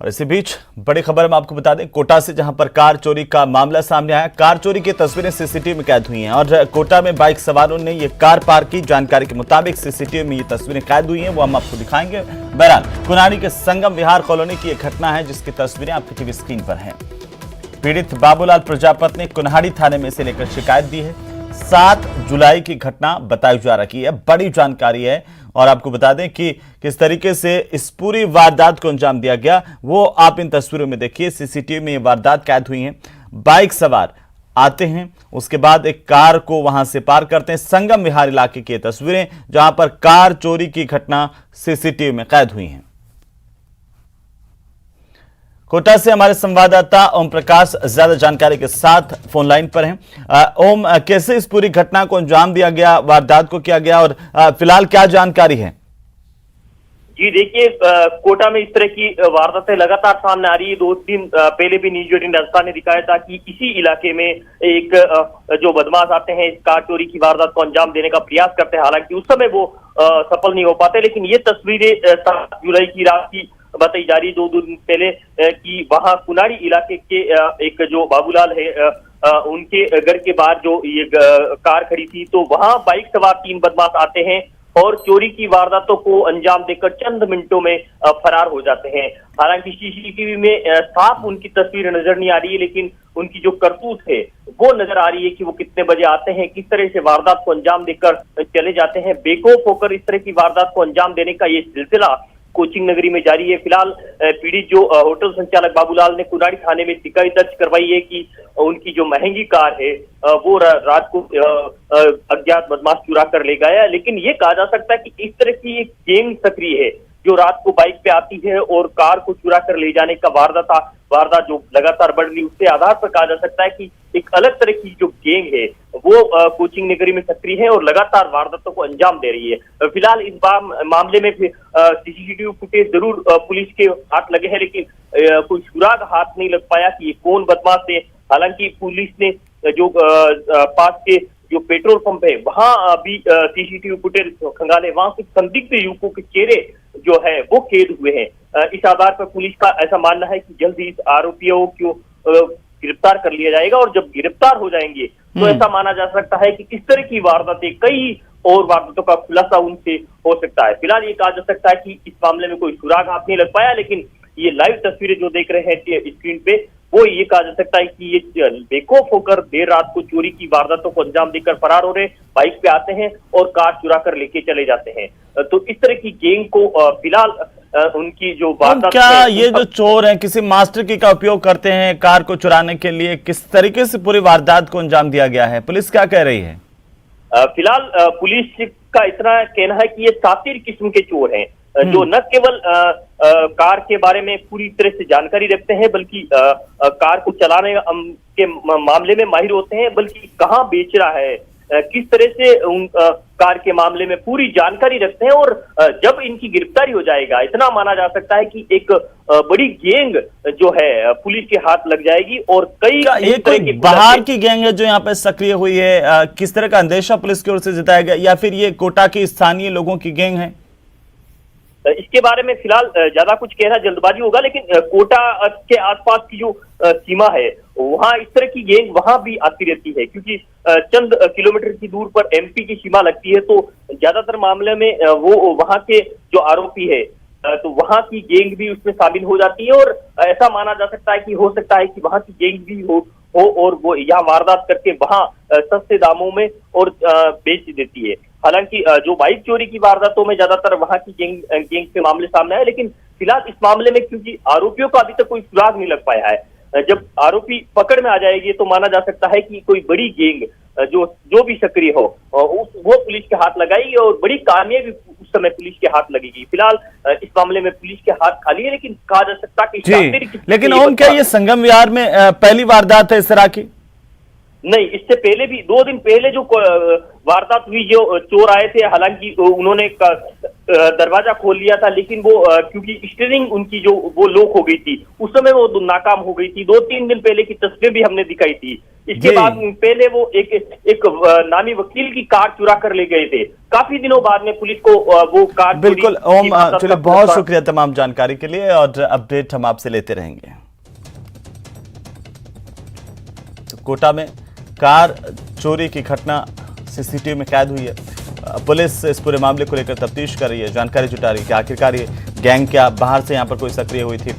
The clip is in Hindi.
और इसी बीच बड़ी खबर हम आपको बता दें, कोटा से जहां पर कार चोरी का मामला सामने आया। कार चोरी की तस्वीरें सीसीटीवी में कैद हुई हैं और कोटा में बाइक सवारों ने ये कार पार्क की। जानकारी के मुताबिक सीसीटीवी में ये तस्वीरें कैद हुई हैं, वो हम आपको दिखाएंगे। बहरहाल कुनाड़ी के संगम विहार कॉलोनी की एक घटना है जिसकी तस्वीरें आपकी टीवी स्क्रीन पर हैं। पीड़ित बाबूलाल प्रजापत ने कुन्हाड़ी थाने में इसे लेकर शिकायत दी है। 7 जुलाई की घटना बताई जा रही है, बड़ी जानकारी है और आपको बता दें कि किस तरीके से इस पूरी वारदात को अंजाम दिया गया वो आप इन तस्वीरों में देखिए। सीसीटीवी में ये वारदात कैद हुई है। बाइक सवार आते हैं, उसके बाद एक कार को वहां से पार करते हैं। संगम विहार इलाके की तस्वीरें जहां पर कार चोरी की घटना सीसीटीवी में कैद हुई है। कोटा से हमारे संवाददाता ओम प्रकाश ज्यादा जानकारी के साथ फोन लाइन पर हैं। ओम, कैसे इस पूरी घटना को अंजाम दिया गया, वारदात को किया गया और फिलहाल क्या जानकारी है? जी देखिए, कोटा में इस तरह की वारदातें लगातार सामने आ रही है। 2 दिन पहले भी न्यूज 18 राजस्थान ने दिखाया था कि इसी इलाके में एक जो बदमाश आते हैं इस कार चोरी की वारदात को अंजाम देने का प्रयास करते हैं। हालांकि उस समय वो सफल नहीं हो पाते, लेकिन ये तस्वीरें 7 जुलाई की रात की बताई जा रही। 2 दिन पहले कि वहां कुनाड़ी इलाके के एक जो बाबूलाल है उनके घर के बाहर जो ये कार खड़ी थी, तो वहां बाइक सवार 3 बदमाश आते हैं और चोरी की वारदातों को अंजाम देकर चंद मिनटों में फरार हो जाते हैं। हालांकि सीसीटीवी में साफ उनकी तस्वीर नजर नहीं आ रही है, लेकिन उनकी जो करतूत है वो नजर आ रही है कि वो कितने बजे आते हैं, किस तरह से वारदात को अंजाम देकर चले जाते हैं। बेखौफ होकर इस तरह की वारदात को अंजाम देने का ये सिलसिला कोचिंग नगरी में जारी है। फिलहाल पीड़ित जो होटल संचालक बाबूलाल ने कुनाड़ी थाने में शिकायत दर्ज करवाई है कि उनकी जो महंगी कार है वो रात को अज्ञात बदमाश चुरा कर ले गया। लेकिन ये कहा जा सकता है कि इस तरह की एक गैंग सक्रिय है जो रात को बाइक पे आती है और कार को चुरा कर ले जाने का वारदात जो लगातार बढ़ रही, उसके आधार पर कहा जा सकता है कि एक अलग तरह की जो गैंग है वो कोचिंग नगरी में सक्रिय है और लगातार वारदातों को अंजाम दे रही है। फिलहाल इस मामले में सीसीटीवी फुटेज जरूर पुलिस के हाथ लगे हैं, लेकिन कोई सुराग हाथ नहीं लग पाया कि ये कौन बदमाश है। हालांकि पुलिस ने जो पास के जो पेट्रोल पंप है वहां भी सीसीटीवी फुटेज खंगाले, वहां कुछ संदिग्ध युवकों के चेहरे जो है वो कैद हुए हैं। इस आधार पर पुलिस का ऐसा मानना है कि जल्द ही इस आरोपियों को गिरफ्तार कर लिया जाएगा और जब गिरफ्तार हो जाएंगे तो ऐसा माना जा सकता है कि इस तरह की वारदातें, कई और वारदातों का खुलासा उनसे हो सकता है। फिलहाल ये कहा जा सकता है कि इस मामले में कोई सुराग हाथ नहीं लग पाया, लेकिन ये लाइव तस्वीरें जो देख रहे हैं स्क्रीन पे वो ये कहा जा सकता है कि ये बेखौफ होकर देर रात को चोरी की वारदातों को अंजाम देकर फरार हो रहे, बाइक पे आते हैं और कार चुरा कर लेके चले जाते हैं। तो इस तरह की गैंग को फिलहाल उनकी जो वारदात, क्या ये जो चोर हैं किसी मास्टर की का उपयोग करते हैं कार को चुराने के लिए? किस तरीके से पूरी वारदात को अंजाम दिया गया है, पुलिस क्या कह रही है? फिलहाल पुलिस का इतना कहना है कि ये सातिर किस्म के चोर हैं जो न केवल कार के बारे में पूरी तरह से जानकारी रखते हैं, बल्कि कार को चलाने के मामले में माहिर होते हैं, बल्कि कहाँ बेच रहा है, किस तरह से उन कार के मामले में पूरी जानकारी रखते हैं। और जब इनकी गिरफ्तारी हो जाएगा, इतना माना जा सकता है कि एक बड़ी गैंग जो है पुलिस के हाथ लग जाएगी और कई ये कोई बाहर की गैंग है जो यहाँ पे सक्रिय हुई है? किस तरह का अंदेशा पुलिस की ओर से जताया गया, या फिर ये कोटा के स्थानीय लोगों की गैंग है? इसके बारे में फिलहाल ज्यादा कुछ कहना जल्दबाजी होगा, लेकिन कोटा के आसपास की जो सीमा है वहां इस तरह की गैंग वहां भी आती रहती है, क्योंकि चंद किलोमीटर की दूर पर एमपी की सीमा लगती है। तो ज्यादातर मामले में वो वहां के जो आरोपी है तो वहां की गैंग भी उसमें शामिल हो जाती है और ऐसा माना जा सकता है कि हो सकता है कि वहां की गैंग भी हो और वो यहाँ वारदात करके वहां सस्ते दामों में और बेच देती है। हालांकि जो बाइक चोरी की वारदातों में ज्यादातर वहां की गैंग के मामले सामने आए, लेकिन फिलहाल इस मामले में क्योंकि आरोपियों का अभी तक कोई सुराग नहीं लग पाया है, जब आरोपी पकड़ में आ जाएगी तो माना जा सकता है कि कोई बड़ी गैंग जो भी सक्रिय हो वो पुलिस के हाथ लगाएगी और बड़ी कामयाबी उस समय पुलिस के हाथ लगेगी। फिलहाल इस मामले में पुलिस के हाथ खाली है, लेकिन कहा जा सकता है कि लेकिन ओम, क्या ये संगम विहार में पहली वारदात है इस तरह की? नहीं, इससे पहले भी 2 दिन पहले जो वारदात हुई, जो चोर आए थे, हालांकि उन्होंने दरवाजा खोल लिया था, लेकिन वो क्योंकि स्टीयरिंग उनकी जो वो लॉक हो गई थी, उस समय वो नाकाम हो गई थी। 2-3 दिन पहले की तस्वीर भी हमने दिखाई थी। इसके बाद पहले वो एक नामी वकील की कार चुरा कर ले गए थे। काफी दिनों बाद में पुलिस को वो कार, बिल्कुल ओम, चलिए बहुत शुक्रिया तमाम जानकारी के लिए, और अपडेट हम आपसे लेते रहेंगे। तो कोटा में कार चोरी की घटना सीसीटीवी में कैद हुई है। पुलिस इस पूरे मामले को लेकर तफ्तीश कर रही है, जानकारी जुटा रही है कि आखिरकार ये गैंग क्या बाहर से यहाँ पर कोई सक्रिय हुई थी।